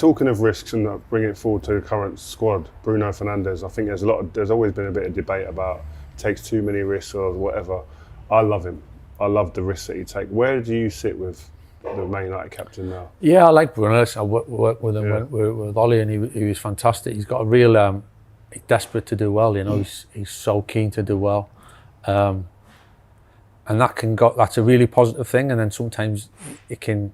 Talking of risks and bringing it forward to the current squad, Bruno Fernandes, I think there's always been a bit of debate about takes too many risks or whatever. I love him. I love the risks that he takes. Where do you sit with the Man United captain now? Yeah, I like Bruno. I worked with him with Ollie, and he was fantastic. He's got a real, he's desperate to do well. You know, he's so keen to do well, and that's a really positive thing. And then sometimes you can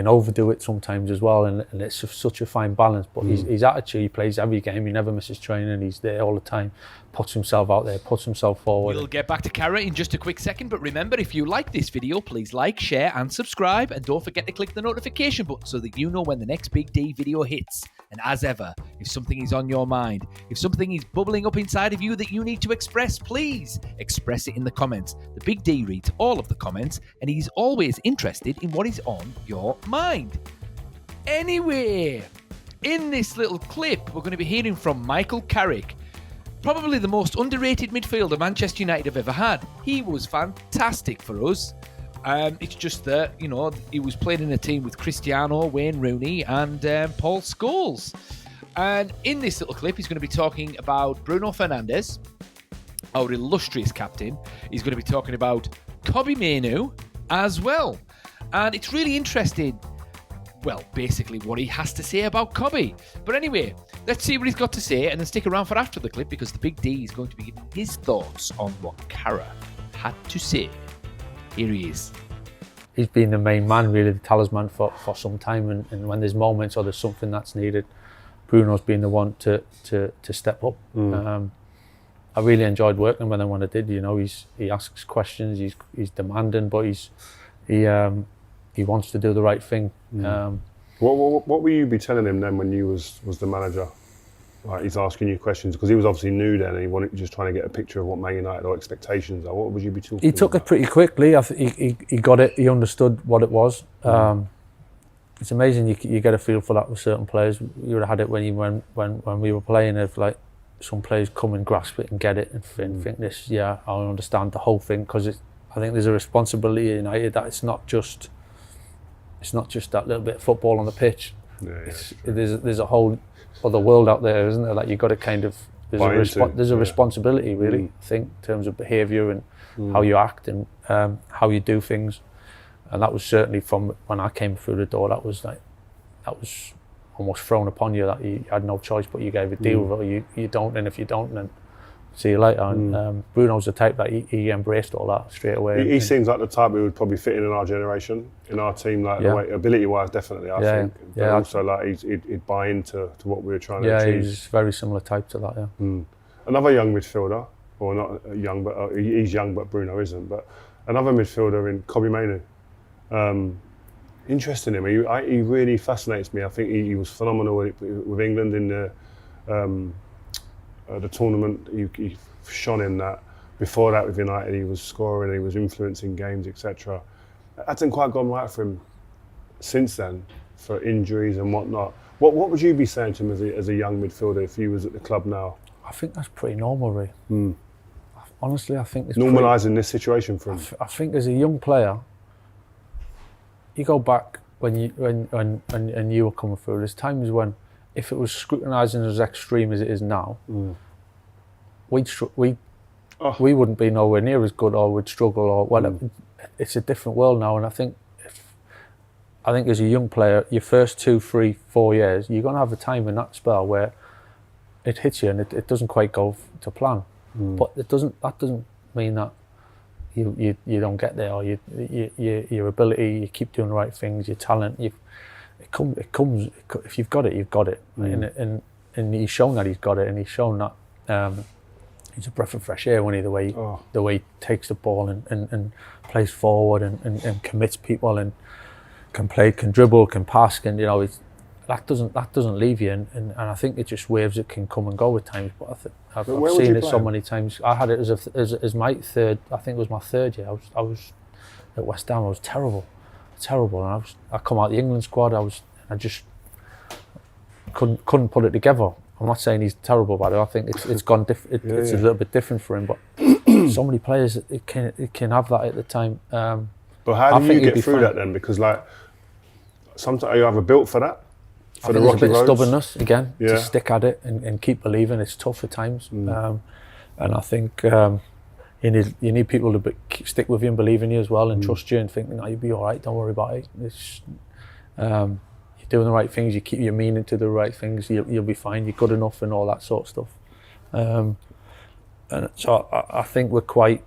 overdo it sometimes as well, and it's such a fine balance. But his attitude, he plays every game, he never misses training, he's there all the time, puts himself out there, puts himself forward. We'll get back to Carrick in just a quick second, but remember, if you like this video, please like, share and subscribe, and don't forget to click the notification button so that you know when the next Big D video hits. And as ever, if something is on your mind, if something is bubbling up inside of you that you need to express, please express it in the comments. The Big D reads all of the comments, and he's always interested in what is on your mind. Anyway, in this little clip, we're going to be hearing from Michael Carrick, probably the most underrated midfielder Manchester United have ever had. He was fantastic for us. It's just that, you know, he was playing in a team with Cristiano, Wayne Rooney and Paul Scholes. And in this little clip, he's going to be talking about Bruno Fernandes, our illustrious captain. He's going to be talking about Kobbie Mainoo as well. And it's really interesting, well, basically what he has to say about Kobbie. But anyway, let's see what he's got to say, and then stick around for after the clip, because the Big D is going to be giving his thoughts on what Carrick had to say. Here he is. He's been the main man, really, the talisman for some time, and when there's moments or there's something that's needed, Bruno's been the one to step up. I really enjoyed working with him when I did. You know, he asks questions, he's demanding, but he wants to do the right thing. What will you be telling him then when you was the manager? Like, he's asking you questions because he was obviously new then, and he wanted just trying to get a picture of what Man United or expectations are. What would you be talking? He took it pretty quickly. I think he got it. He understood what it was. It's amazing you get a feel for that with certain players. You would have had it when we were playing. If like some players come and grasp it and get it and think this, yeah, I understand the whole thing, because I think there's a responsibility in United that it's not just that little bit of football on the pitch. There's a whole other world out there, isn't there? Like, you've got to kind of there's a responsibility, really, I think, in terms of behaviour and how you act and how you do things. And that was certainly from when I came through the door. That was almost thrown upon you, that you had no choice, but you gave a deal with it, or you don't, and if you don't, then see you later. And Bruno's the type that he embraced all that straight away. He seems like the type who would probably fit in our generation, in our team, like the way, ability-wise, definitely. I think, but also like he'd buy into what we were trying to achieve. Yeah, he's very similar type to that. Yeah. Another young midfielder, or not young, but he's young, but Bruno isn't. But another midfielder in Kobbie Mainoo. Interesting him. He really fascinates me. I think he was phenomenal with England in the tournament. He shone in that. Before that with United, he was scoring, he was influencing games, etc. It hasn't quite gone right for him since then, for injuries and whatnot. What would you be saying to him as a young midfielder if he was at the club now? I think that's pretty normal, Ray. Honestly, I think it's normalising this situation for him. I think as a young player, you go back when you were coming through, there's times when, if it was scrutinising as extreme as it is now, we wouldn't be nowhere near as good, or would struggle, or whatever. It's a different world now, and I think as a young player, your first 2, 3, 4 years, you're going to have a time in that spell where it hits you and it doesn't quite go to plan. But that doesn't mean that you don't get there, or your ability, you keep doing the right things, your talent, it comes. If you've got it, you've got it. And he's shown that he's got it, and he's shown that he's a breath of fresh air when the way he takes the ball and plays forward and commits people and can dribble, can pass, and that doesn't leave you, and I think it's just waves that can come and go at times. But I've seen it so many times. I had it as my third. I think it was my third year. I was at West Ham. I was terrible, and I come out the England squad. I just couldn't put it together. I'm not saying he's terrible about it. I think it's gone. It's a little bit different for him. But so many players it can have that at the time. But how do you get through that then? Because like, sometimes are you either built for that? For the I think rocky there's a bit of roads? stubbornness again, Yeah. to stick at it and keep believing. It's tough at times, and I think you need people to stick with you and believe in you as well, and trust you and think, no, you'll be all right. Don't worry about it. It's, you're doing the right things. You keep your meaning to the right things. You'll be fine. You're good enough and all that sort of stuff. And so I think we're quite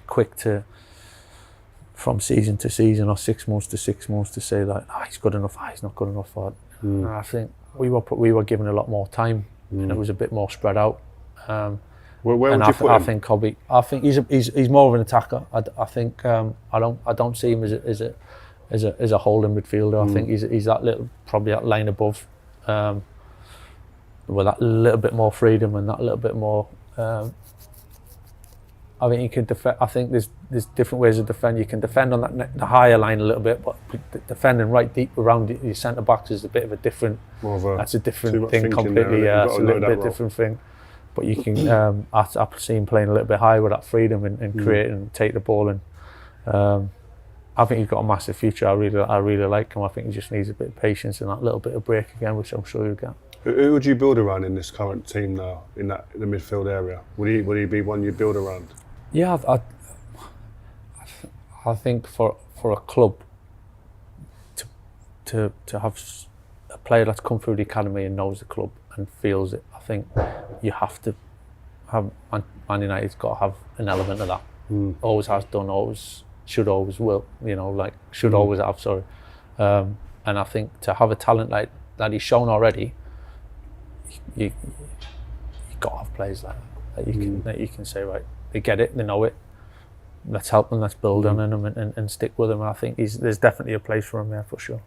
quick to, from season to season or 6 months to 6 months, to say like, he's good enough, he's not good enough. And I think we were given a lot more time, and it was a bit more spread out. Where would you put him? I think Kobbie. I think he's more of an attacker. I think I don't see him as a holding midfielder. I think he's probably that line above, with that little bit more freedom and that little bit more. I think you can defend. I think there's different ways of defend. You can defend on the higher line a little bit, but defending right deep around your centre backs is a bit of a different. That's a different thing completely. Yeah, it's a little bit different thing. But you can. I see him playing a little bit higher with that freedom and create and take the ball. And I think he's got a massive future. I really like him. I think he just needs a bit of patience and that little bit of break again, which I'm sure he'll get. Who would you build around in this current team now, in the midfield area? Would he be one you build around? Yeah, I think for a club to have a player that's come through the academy and knows the club and feels it, I think you have to have Man United's got to have an element of that. Always has done, always should, always will. Always have. Sorry, and I think to have a talent like that he's shown already, you got to have players like that you can say, right, they get it, they know it, let's help them, let's build on them and stick with them. And I think there's definitely a place for him there for sure.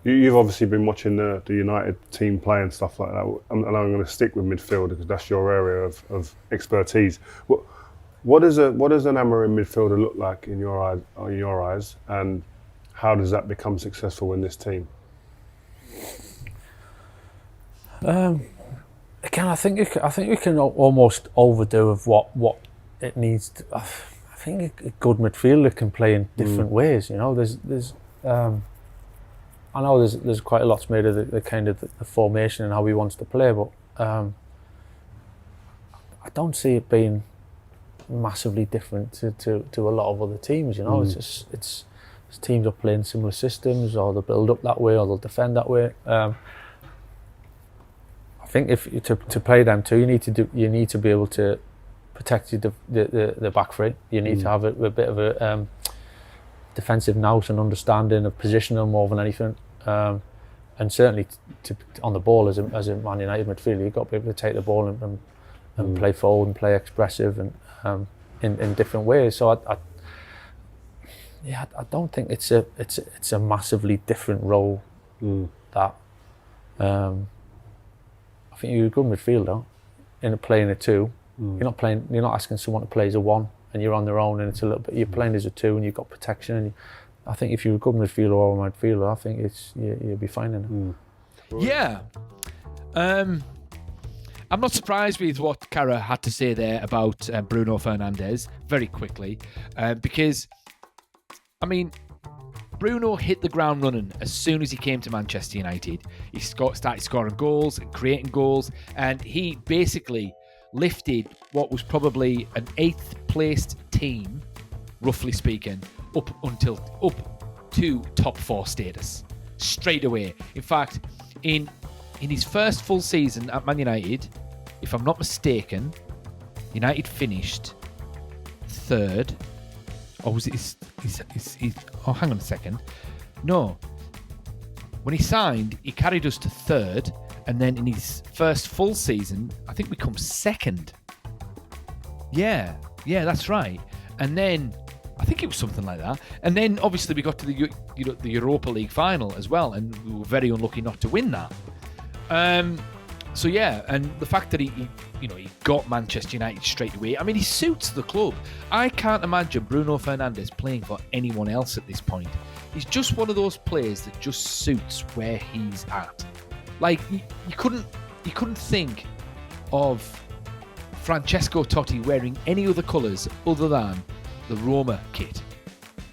You've obviously been watching the United team play and stuff like that, and I'm going to stick with midfield because that's your area of expertise. What does an Amorim midfielder look like in your eyes, and how does that become successful in this team? Again, I think we can almost overdo of what it needs. I think a good midfielder can play in different ways. There's I know there's quite a lot's made of the kind of the formation and how he wants to play, but I don't see it being massively different to a lot of other teams. It's teams are playing similar systems, or they'll build up that way, or they'll defend that way. I think if to play them too, you need to be able to protect the back three. You need to have a bit of a defensive nous and understanding of positioning more than anything. And certainly on the ball as a Man United midfielder, you've got to be able to take the ball and play forward and play expressive and in different ways. So I don't think it's a massively different role that. I think you're a good midfielder in playing a two. You're not asking someone to play as a one and you're on their own, and it's a little bit, you're playing as a two and you've got protection. And I think if you're a good midfielder or a midfielder, I think you'll be fine in it. Yeah. I'm not surprised with what Cara had to say there about Bruno Fernandes very quickly, because, I mean, Bruno hit the ground running as soon as he came to Manchester United. He started scoring goals and creating goals, and he basically lifted what was probably an 8th placed team, roughly speaking, up to top 4 status straight away. In fact, in his first full season at Man United, if I'm not mistaken, United finished 3rd. Or was it his hang on a second. No. When he signed, he carried us to 3rd, and then in his first full season, I think we come 2nd. Yeah, that's right. And then I think it was something like that. And then obviously we got to the Europa League final as well, and we were very unlucky not to win that. So yeah, and the fact that he got Manchester United straight away. I mean, he suits the club. I can't imagine Bruno Fernandes playing for anyone else at this point. He's just one of those players that just suits where he's at. Like you couldn't think of Francesco Totti wearing any other colours other than the Roma kit.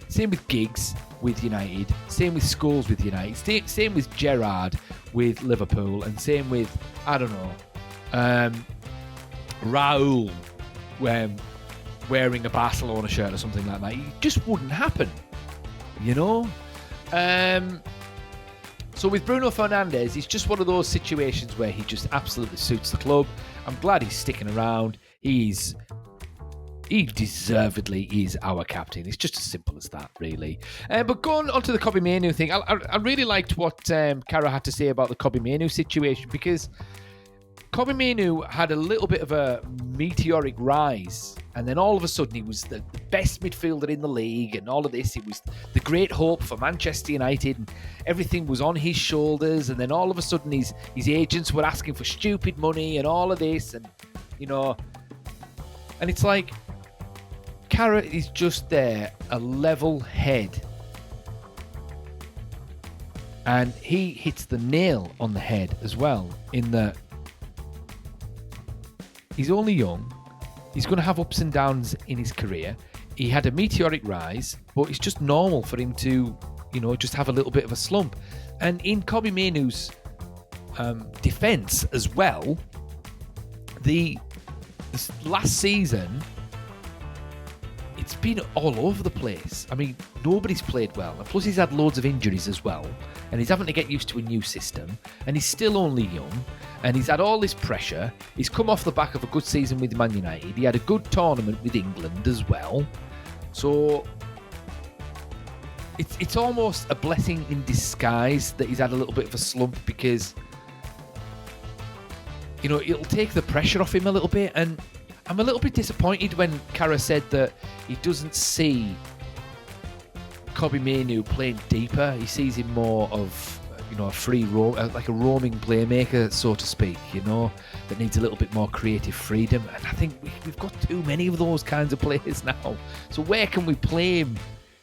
Same with Giggs. with United, same with Scholes with United, same with Gerrard with Liverpool, and same with, I don't know, Raul wearing a Barcelona shirt or something like that. It just wouldn't happen, you know? So with Bruno Fernandes, it's just one of those situations where he just absolutely suits the club. I'm glad he's sticking around. He deservedly is our captain. It's just as simple as that, really. But going on to the Kobbie Mainoo thing, I really liked what Cara had to say about the Kobbie Mainoo situation, because Kobbie Mainoo had a little bit of a meteoric rise, and then all of a sudden he was the best midfielder in the league, and all of this, it was the great hope for Manchester United, and everything was on his shoulders, and then all of a sudden his agents were asking for stupid money and all of this, and, you know, and it's like, Cara is just there, a level head. And he hits the nail on the head as well, in that he's only young. He's going to have ups and downs in his career. He had a meteoric rise, but it's just normal for him to, you know, just have a little bit of a slump. And in Kobbie Mainoo's defence as well, this last season, it's been all over the place. I mean, nobody's played well. And plus he's had loads of injuries as well. And he's having to get used to a new system. And he's still only young. And he's had all this pressure. He's come off the back of a good season with Man United. He had a good tournament with England as well. So it's almost a blessing in disguise that he's had a little bit of a slump, because, you know, it'll take the pressure off him a little bit. And I'm a little bit disappointed when Cara said that he doesn't see Kobbie Mainoo playing deeper. He sees him more of, you know, a free roam, like a roaming playmaker, so to speak, you know, that needs a little bit more creative freedom. And I think we've got too many of those kinds of players now. So where can we play him?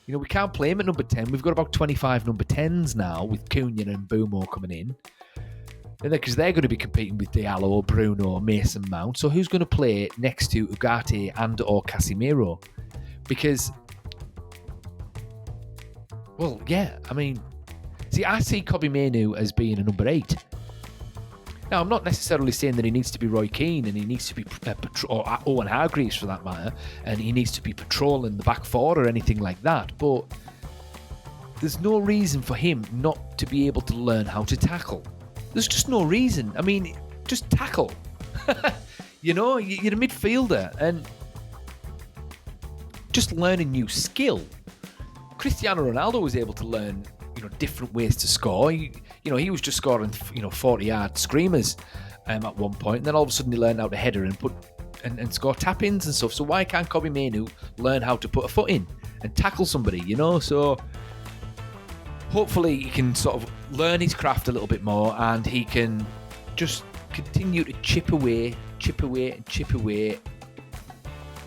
You know, we can't play him at number 10. We've got about 25 number 10s now, with Cunha and Bumo coming in. Because they're going to be competing with Diallo, Bruno, Mason Mount. So who's going to play next to Ugarte and or Casemiro? Because, well, yeah, I mean, see, I see Kobbie Mainoo as being a number 8. Now, I'm not necessarily saying that he needs to be Roy Keane and he needs to be, or Owen Hargreaves for that matter, and he needs to be patrolling the back four or anything like that, but there's no reason for him not to be able to learn how to tackle. There's just no reason. I mean, just tackle. You know, you're a midfielder, and just learn a new skill. Cristiano Ronaldo was able to learn, you know, different ways to score. He was just scoring, 40-yard screamers at one point, and then all of a sudden he learned how to header and score tap-ins and stuff. So why can't Kobbie Mainoo learn how to put a foot in and tackle somebody, you know? So hopefully he can sort of learn his craft a little bit more, and he can just continue to chip away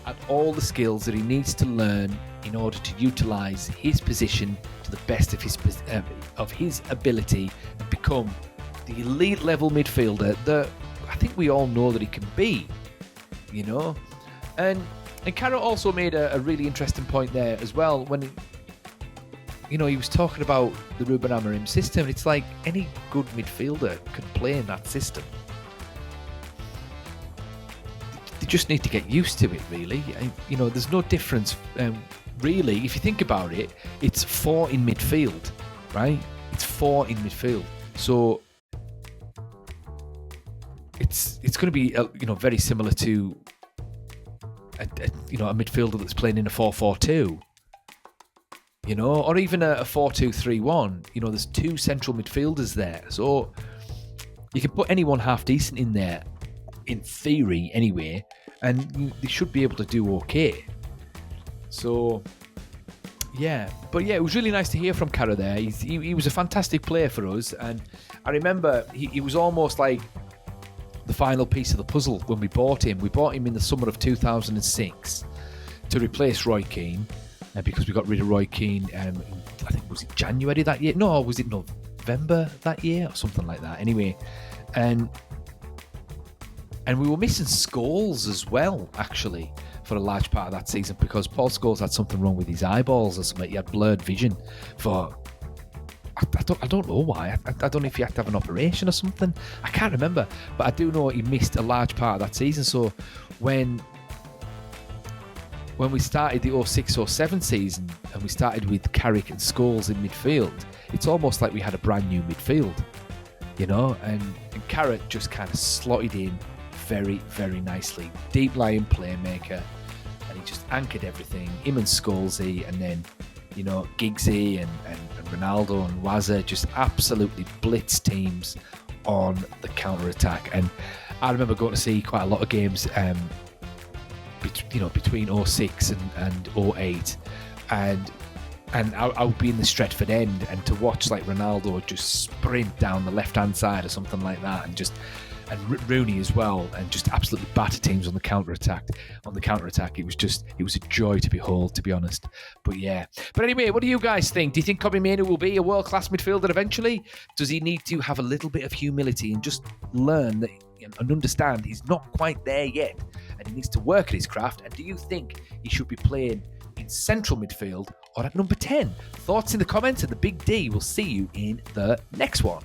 at all the skills that he needs to learn in order to utilise his position to the best of his ability and become the elite level midfielder that I think we all know that he can be, you know. And Carrot also made a really interesting point there as well when he was talking about the Ruben Amorim system. It's like any good midfielder can play in that system. They just need to get used to it, really. You know, there's no difference, really. If you think about it, it's 4 in midfield, right? It's 4 in midfield. So it's going to be very similar to a midfielder that's playing in a 4-4-2. You know, or even a 4-2-3-1. You know, there's 2 central midfielders there. So you can put anyone half decent in there, in theory anyway, and they should be able to do okay. So, yeah. But yeah, it was really nice to hear from Cara there. He was a fantastic player for us, and I remember he was almost like the final piece of the puzzle when we bought him. We bought him in the summer of 2006 to replace Roy Keane. Because we got rid of Roy Keane, I think, was it January that year? No, was it November that year or something like that? Anyway, and we were missing Scholes as well, actually, for a large part of that season because Paul Scholes had something wrong with his eyeballs or something. He had blurred vision for... I don't know why. I don't know if he had to have an operation or something. I can't remember. But I do know he missed a large part of that season. So when we started the 06-07 season and we started with Carrick and Scholes in midfield, it's almost like we had a brand new midfield, you know, and Carrick just kind of slotted in very, very nicely. Deep lying playmaker, and he just anchored everything. Him and Scholesy, and then, you know, Giggsy and Ronaldo and Wazza just absolutely blitzed teams on the counter-attack. And I remember going to see quite a lot of games between 06 and 08, and I would be in the Stretford end, and to watch like Ronaldo just sprint down the left hand side or something like that, and Rooney as well, and just absolutely batter teams on the counter attack. It was a joy to behold, to be honest. But anyway, what do you guys think? Do you think Kobbie Mainoo will be a world class midfielder eventually? Does he need to have a little bit of humility and just learn that and understand he's not quite there yet, and he needs to work at his craft? And do you think he should be playing in central midfield or at number 10? Thoughts in the comments, and the Big D will see you in the next one.